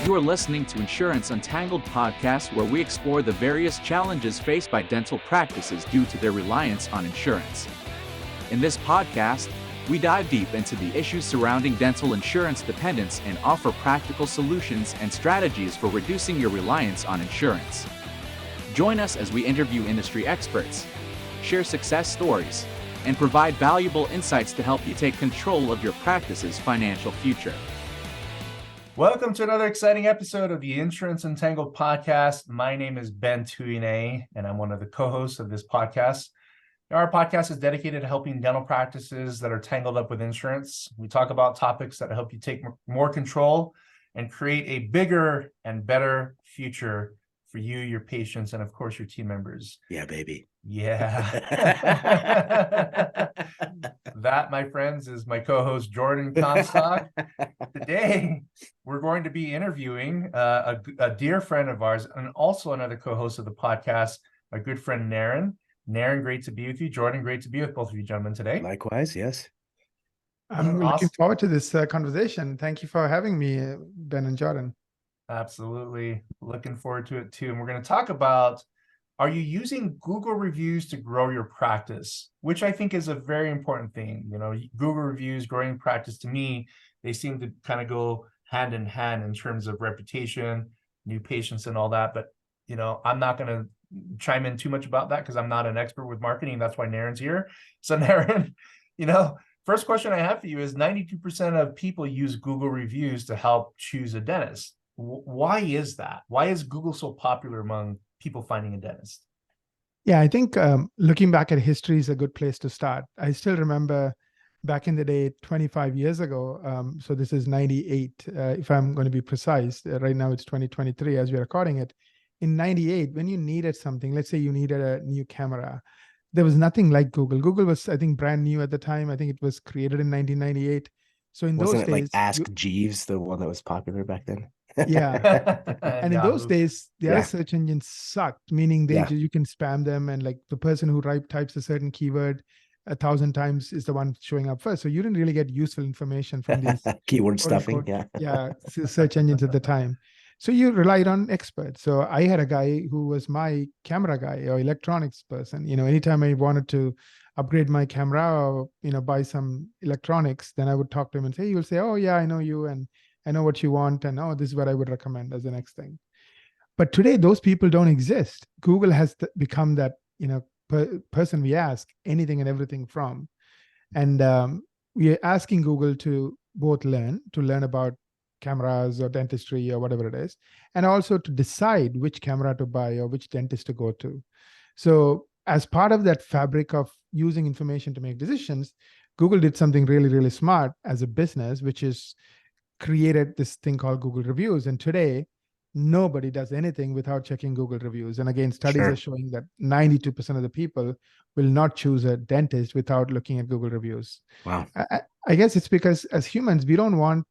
You are listening to Insurance Untangled podcast, where we explore the various challenges faced by dental practices due to their reliance on insurance. In this podcast, we dive deep into the issues surrounding dental insurance dependence and offer practical solutions and strategies for reducing your reliance on insurance. Join us as we interview industry experts, share success stories, and provide valuable insights to help you take control of your practice's financial future. Welcome to another exciting episode of the Insurance Untangled podcast. My name is Ben Tuine, and I'm one of the co-hosts of this podcast. Our podcast is dedicated to helping dental practices that are tangled up with insurance. We talk about topics that help you take more control and create a bigger and better future for you, your patients, and of course, your team members. Yeah, baby. Yeah. That, my friends, is my co-host Jordan Comstock. Today, we're going to be interviewing a dear friend of ours and also another co-host of the podcast, my good friend Naren. Naren, great to be with you. Jordan, great to be with both of you gentlemen today. Likewise, yes. I'm looking forward to this conversation. Thank you for having me, Ben and Jordan. Absolutely. Looking forward to it too. And we're going to talk about, are you using Google reviews to grow your practice? Which I think is a very important thing. You know, Google reviews, growing practice, to me, they seem to kind of go hand in hand in terms of reputation, new patients and all that. But, you know, I'm not going to chime in too much about that because I'm not an expert with marketing. That's why Naren's here. So Naren, you know, first question I have for you is 92% of people use Google reviews to help choose a dentist. Why is that? Why is Google so popular among people finding a dentist? Yeah, I think looking back at history is a good place to start. I still remember back in the day, 25 years ago, so this is 98, if I'm going to be precise. Right now it's 2023 as we're recording it. In 98, when you needed something, let's say you needed a new camera, there was nothing like Google. Google was, I think, brand new at the time. I think it was created in 1998. So in Wasn't those it days, like Ask Jeeves, the one that was popular back then? Yeah. And in those days, the other Yeah. search engines sucked, meaning you can spam them, and like the person who types a certain keyword 1,000 times is the one showing up first. So you didn't really get useful information from these Keyword quote stuffing. unquote, Yeah. search engines at the time. So you relied on experts. So I had a guy who was my camera guy or electronics person. You know, anytime I wanted to upgrade my camera or, you know, buy some electronics, then I would talk to him and say, you'll say, oh yeah, I know you, and I know what you want, and oh, this is what I would recommend as the next thing. But today, those people don't exist. Google has become that, you know, person we ask anything and everything from. And we are asking Google to both learn about cameras or dentistry or whatever it is, and also to decide which camera to buy or which dentist to go to. So as part of that fabric of using information to make decisions, Google did something really, really smart as a business, which is created this thing called Google reviews. And today, nobody does anything without checking Google reviews. And again, studies are showing that 92% of the people will not choose a dentist without looking at Google reviews. Wow. I guess it's because as humans, we don't want,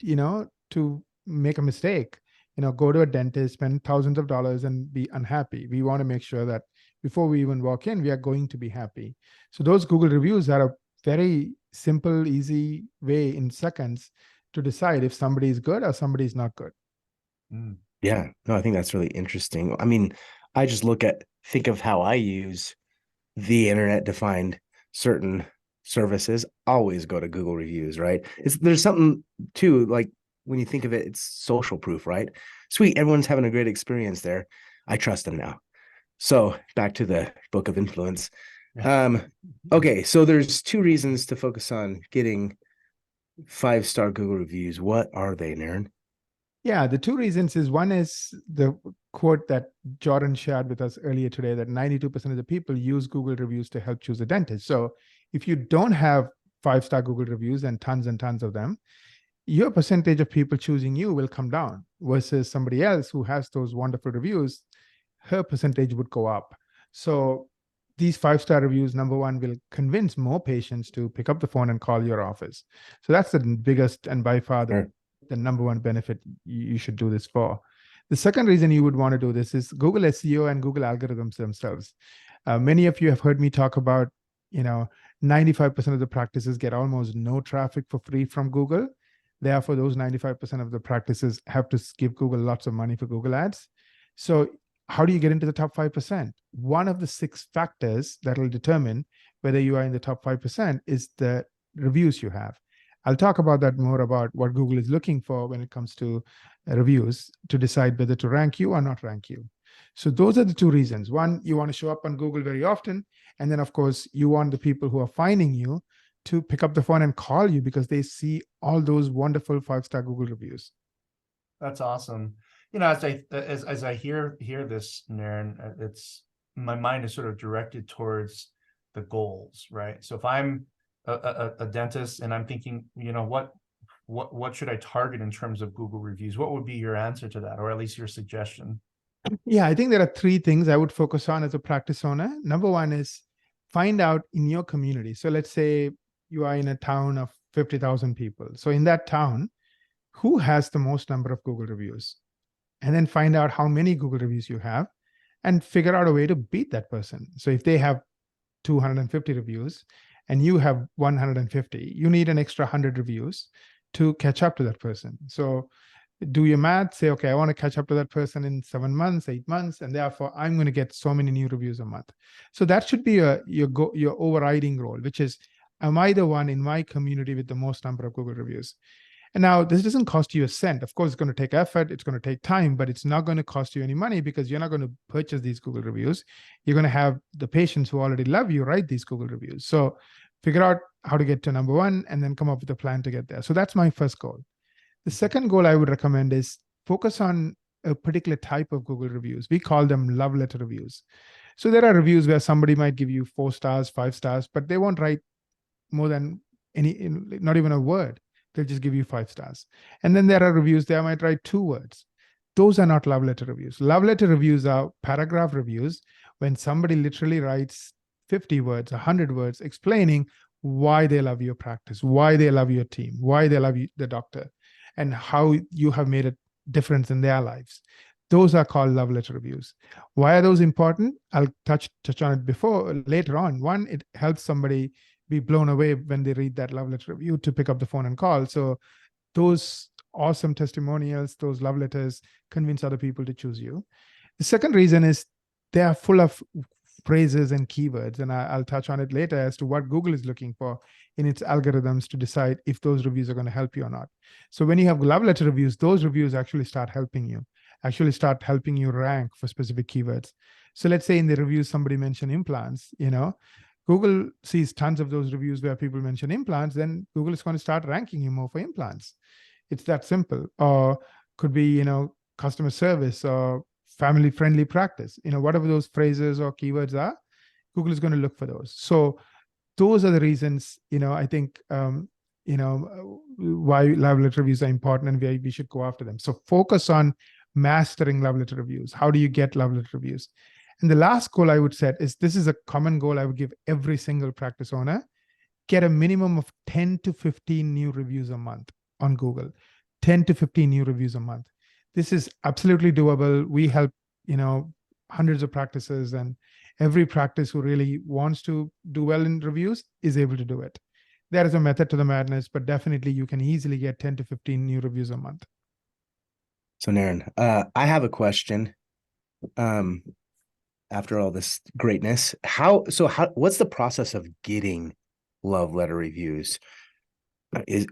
you know, to make a mistake, you know, go to a dentist, spend thousands of dollars and be unhappy. We want to make sure that before we even walk in, we are going to be happy. So those Google reviews are a very simple, easy way in seconds to decide if somebody is good or somebody is not good. Yeah, no, I think that's really interesting. I mean, I just think of how I use the internet to find certain services. Always go to Google reviews, right? There's something too, like when you think of it, it's social proof, right? Sweet, everyone's having a great experience there. I trust them now. So back to the book of influence. Okay, so there's two reasons to focus on getting 5-star Google reviews. What are they, Naren? Yeah, the two reasons is, one is the quote that Jordan shared with us earlier today, that 92% of the people use Google reviews to help choose a dentist. So if you don't have 5-star Google reviews and tons of them, your percentage of people choosing you will come down versus somebody else who has those wonderful reviews, her percentage would go up. So these 5-star reviews, number one, will convince more patients to pick up the phone and call your office. So that's the biggest and by far the number one benefit you should do this for. The second reason you would want to do this is Google SEO and Google algorithms themselves. Many of you have heard me talk about, you know, 95% of the practices get almost no traffic for free from Google. Therefore, those 95% of the practices have to give Google lots of money for Google Ads. So how do you get into the top 5%? One of the 6 factors that will determine whether you are in the top 5% is the reviews you have. I'll talk about that more, about what Google is looking for when it comes to reviews to decide whether to rank you or not rank you. So those are the 2 reasons. One, you want to show up on Google very often. And then, of course, you want the people who are finding you to pick up the phone and call you because they see all those wonderful 5-star Google reviews. That's awesome. You know, as I hear this, Naren, it's, my mind is sort of directed towards the goals, right? So if I'm a dentist and I'm thinking, you know, what should I target in terms of Google reviews? What would be your answer to that, or at least your suggestion? Yeah, I think there are 3 things I would focus on as a practice owner. Number one is find out in your community. So let's say you are in a town of 50,000 people. So in that town, who has the most number of Google reviews? And then find out how many Google reviews you have and figure out a way to beat that person. So if they have 250 reviews and you have 150, you need an extra 100 reviews to catch up to that person. So do your math, say, okay, I want to catch up to that person in 7 months, 8 months, and therefore I'm going to get so many new reviews a month. So that should be your overriding role, which is, am I the one in my community with the most number of Google reviews? And now this doesn't cost you a cent. Of course, it's going to take effort, it's going to take time, but it's not going to cost you any money because you're not going to purchase these Google reviews. You're going to have the patients who already love you write these Google reviews. So figure out how to get to number 1 and then come up with a plan to get there. So that's my first goal. The second goal I would recommend is focus on a particular type of Google reviews. We call them love letter reviews. So there are reviews where somebody might give you 4 stars, 5 stars, but they won't write more than not even a word. They'll just give you 5 stars. And then there are reviews they might write 2 words. Those are not love letter reviews. Love letter reviews are paragraph reviews when somebody literally writes 50 words, 100 words, explaining why they love your practice, why they love your team, why they love you, the doctor, and how you have made a difference in their lives. Those are called love letter reviews. Why are those important? I'll touch on it later on. One, it helps somebody be blown away when they read that love letter review to pick up the phone and call. So those awesome testimonials, those love letters convince other people to choose you. The second reason is they are full of phrases and keywords, and I'll touch on it later as to what Google is looking for in its algorithms to decide if those reviews are going to help you or not. So when you have love letter reviews, those reviews actually start helping you rank for specific keywords. So let's say in the reviews somebody mentioned implants, Google sees tons of those reviews where people mention implants, then Google is going to start ranking you more for implants. It's that simple. Or could be, customer service or family-friendly practice. Whatever those phrases or keywords are, Google is going to look for those. So those are the reasons, I think, why love letter reviews are important and why we should go after them. So focus on mastering love letter reviews. How do you get love letter reviews? And the last goal I would set is, this is a common goal I would give every single practice owner: get a minimum of 10 to 15 new reviews a month on Google. 10 to 15 new reviews a month. This is absolutely doable. We help, hundreds of practices, and every practice who really wants to do well in reviews is able to do it. There is a method to the madness, but definitely you can easily get 10 to 15 new reviews a month. So Naren, I have a question. After all this greatness, what's the process of getting love letter reviews?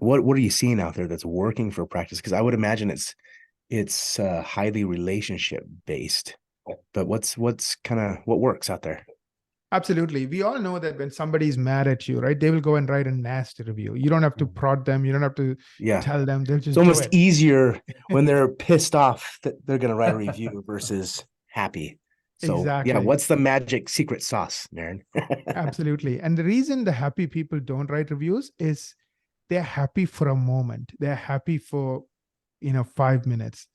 What are you seeing out there that's working for practice? Because I would imagine it's highly relationship based, but what works out there? Absolutely. We all know that when somebody's mad at you, right, they will go and write a nasty review. You don't have to prod them. You don't have to tell them. They'll just It's almost easier when they're pissed off that they're going to write a review versus happy. So exactly. Yeah, what's the magic secret sauce, Naren? Absolutely. And the reason the happy people don't write reviews is they're happy for a moment. They're happy for, 5 minutes.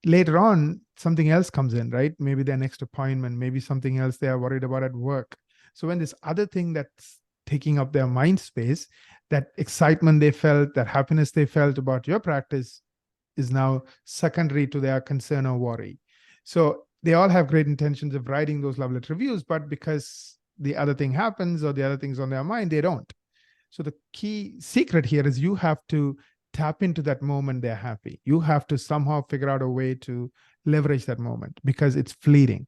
Later on, something else comes in, right? Maybe their next appointment, maybe something else they are worried about at work. So when this other thing that's taking up their mind space, that excitement they felt, that happiness they felt about your practice is now secondary to their concern or worry. So they all have great intentions of writing those love letter reviews, but because the other thing happens or the other thing's on their mind, they don't. So the key secret here is you have to tap into that moment they're happy. You have to somehow figure out a way to leverage that moment because it's fleeting.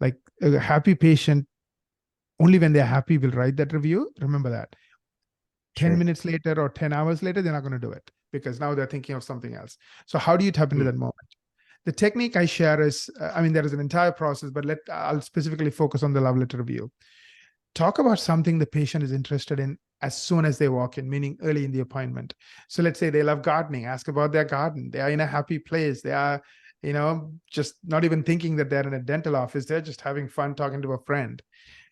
Like a happy patient, only when they're happy will write that review. Remember that. 10 Sure. minutes later or 10 hours later, they're not going to do it because now they're thinking of something else. So how do you tap into that moment? The technique I share is, there is an entire process, but I'll specifically focus on the love letter review. Talk about something the patient is interested in as soon as they walk in, meaning early in the appointment. So let's say they love gardening, ask about their garden. They are in a happy place. They are, just not even thinking that they're in a dental office. They're just having fun talking to a friend.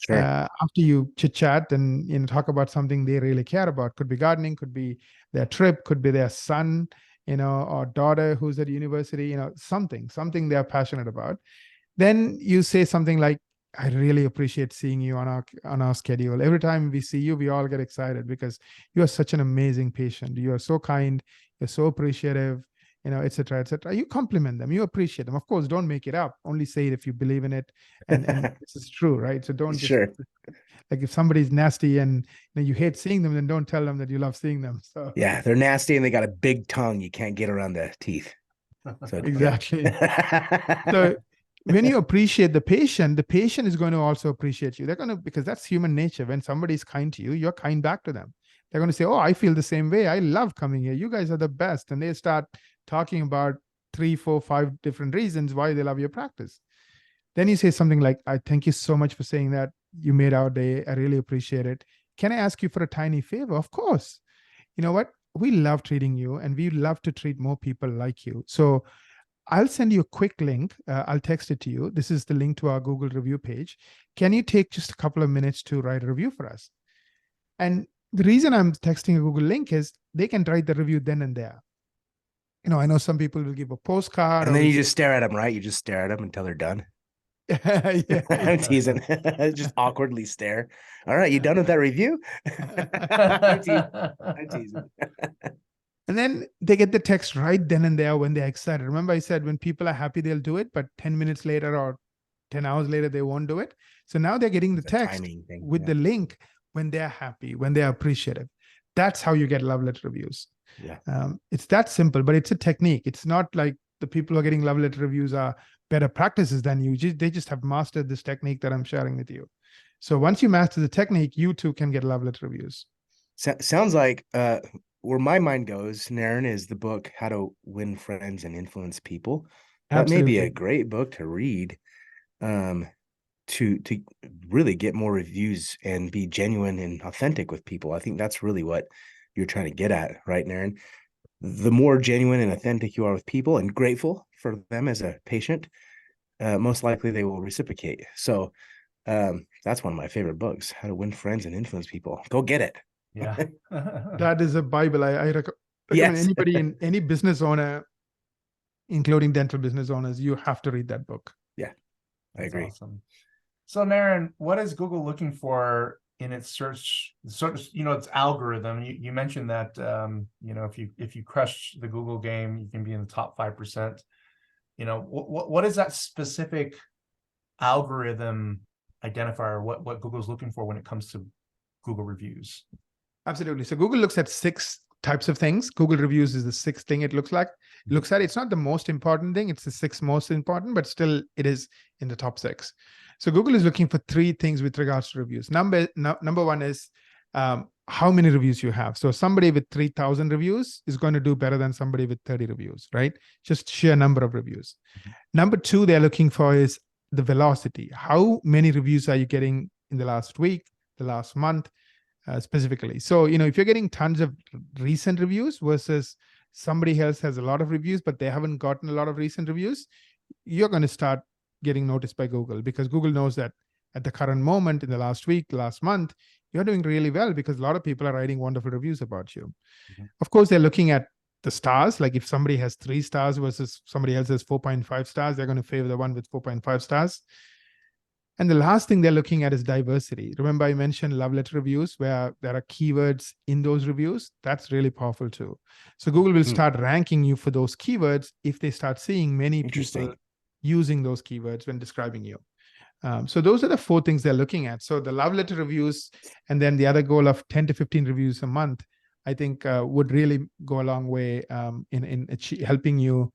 Sure. After you chit chat and talk about something they really care about, could be gardening, could be their trip, could be their son, or daughter who's at university, something they're passionate about. Then you say something like, I really appreciate seeing you on our schedule. Every time we see you, we all get excited because you are such an amazing patient. You are so kind, you're so appreciative, et cetera, et cetera. You compliment them, you appreciate them. Of course, don't make it up. Only say it if you believe in it. And this is true, right? So don't just, Sure. like if somebody's nasty and you hate seeing them, then don't tell them that you love seeing them. So Yeah, they're nasty and they got a big tongue. You can't get around the teeth. So exactly. So when you appreciate the patient is going to also appreciate you. They're going to, because that's human nature. When somebody's kind to you, you're kind back to them. They're going to say, oh, I feel the same way. I love coming here. You guys are the best. And they start talking about 3, 4, 5 different reasons why they love your practice. Then you say something like, I thank you so much for saying that. You made our day. I really appreciate it. Can I ask you for a tiny favor? Of course. You know what? We love treating you and we love to treat more people like you. So I'll send you a quick link. I'll text it to you. This is the link to our Google review page. Can you take just a couple of minutes to write a review for us? And the reason I'm texting a Google link is they can write the review then and there. I know some people will give a postcard. And then you just stare at them, right? You just stare at them until they're done. Yeah. I'm teasing. Just awkwardly stare. All right, you done with that review? I'm teasing. And then they get the text right then and there when they're excited. Remember I said when people are happy, they'll do it, but 10 minutes later or 10 hours later, they won't do it. So now they're getting the text with the link when they're happy, when they're appreciative. That's how you get love letter reviews. Yeah. It's that simple, but it's a technique. It's not like the people who are getting love letter reviews are better practices than you. They just have mastered this technique that I'm sharing with you. So once you master the technique, you too can get love letter reviews. Sounds like where my mind goes, Naren, is the book How to Win Friends and Influence People. That Absolutely. may be a great book to read to really get more reviews and be genuine and authentic with people. I think that's really what you're trying to get at, right, Naren? The more genuine and authentic you are with people and grateful for them as a patient, most likely they will reciprocate. So that's one of my favorite books, How to Win Friends and Influence People. Go get it. Yeah. That is a Bible. I recommend Yes. anybody, any business owner, including dental business owners, you have to read that book. Yeah, I That's agree. awesome. So Naren, what is Google looking for in its search, its algorithm? You mentioned that, if you crush the Google game, you can be in the top 5%. What is that specific algorithm identifier? What Google's looking for when it comes to Google reviews? Absolutely. So Google looks at 6 types of things. Google reviews is the 6th thing it looks at. It's not the most important thing. It's the 6th most important, but still it is in the top 6. So Google is looking for 3 things with regards to reviews. Number one is how many reviews you have. So somebody with 3,000 reviews is going to do better than somebody with 30 reviews, right? Just sheer number of reviews. Number 2 they're looking for is the velocity. How many reviews are you getting in the last week, the last month, specifically? So, if you're getting tons of recent reviews versus somebody else has a lot of reviews, but they haven't gotten a lot of recent reviews, you're going to start getting noticed by Google because Google knows that at the current moment, in the last week, last month, you're doing really well because a lot of people are writing wonderful reviews about you. Of course, they're looking at the stars. Like if somebody has 3 stars versus somebody else has 4.5 stars, they're going to favor the one with 4.5 stars. And the last thing they're looking at is diversity. Remember, I mentioned love letter reviews where there are keywords in those reviews. That's really powerful too. So Google will start ranking you for those keywords if they start seeing many people using those keywords when describing you. So those are the 4 things they're looking at. So the love letter reviews, and then the other goal of 10 to 15 reviews a month. I think would really go a long way in helping you,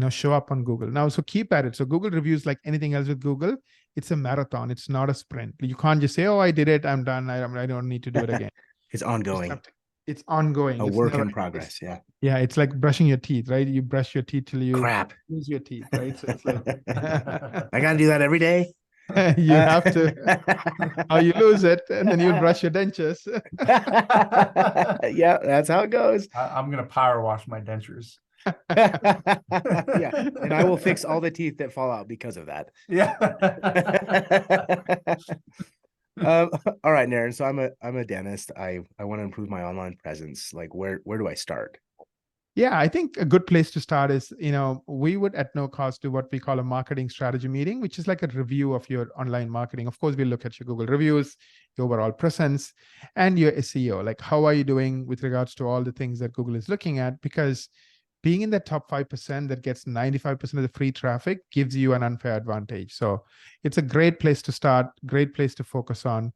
show up on Google. Now, so keep at it. So Google reviews, like anything else with Google, it's a marathon. It's not a sprint. You can't just say, "Oh, I did it. I'm done. I don't need to do it again." It's You ongoing, have to- It's ongoing. a It's work never, in progress. Yeah. yeah, it's like brushing your teeth, right? You brush your teeth till you Crap. lose your teeth, right? So it's like I got to do that every day. you have to, or you lose it, and then you'll brush your dentures. Yeah, that's how it goes. I'm gonna power wash my dentures. Yeah, and I will fix all the teeth that fall out because of that. Yeah. All right, Naren. So I'm a dentist. I want to improve my online presence. Like, where do I start? Yeah, I think a good place to start is, we would at no cost do what we call a marketing strategy meeting, which is like a review of your online marketing. Of course, we look at your Google reviews, your overall presence, and your SEO. Like, how are you doing with regards to all the things that Google is looking at? Because being in the top 5% that gets 95% of the free traffic gives you an unfair advantage. So it's a great place to start, great place to focus on.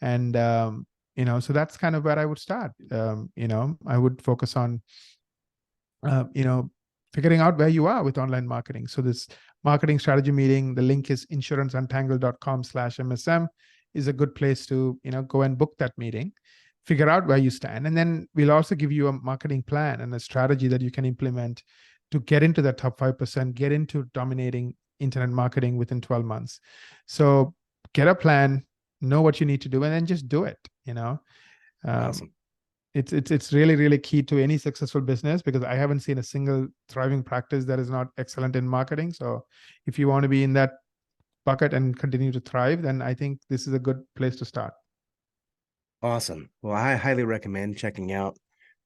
And, so that's kind of where I would start. I would focus on, figuring out where you are with online marketing. So this marketing strategy meeting, the link is insuranceuntangled.com/MSM, is a good place to, go and book that meeting, figure out where you stand. And then we'll also give you a marketing plan and a strategy that you can implement to get into that top 5%, get into dominating internet marketing within 12 months. So get a plan, know what you need to do, and then just do it, Awesome. It's really, really key to any successful business, because I haven't seen a single thriving practice that is not excellent in marketing. So if you want to be in that bucket and continue to thrive, then I think this is a good place to start. Awesome. Well, I highly recommend checking out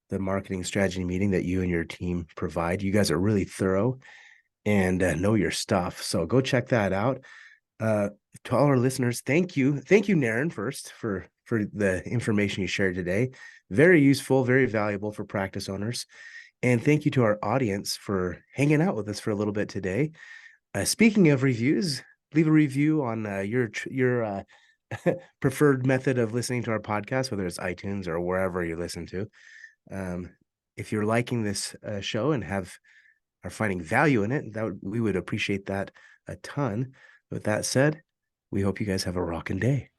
the marketing strategy meeting that you and your team provide. You guys are really thorough and know your stuff. So go check that out. To all our listeners, thank you, Naren, first for the information you shared today. Very useful, very valuable for practice owners. And thank you to our audience for hanging out with us for a little bit today. Speaking of reviews, leave a review on your preferred method of listening to our podcast, whether it's iTunes or wherever you listen to. If you're liking this show and are finding value in it, we would appreciate that a ton. With that said, we hope you guys have a rocking day.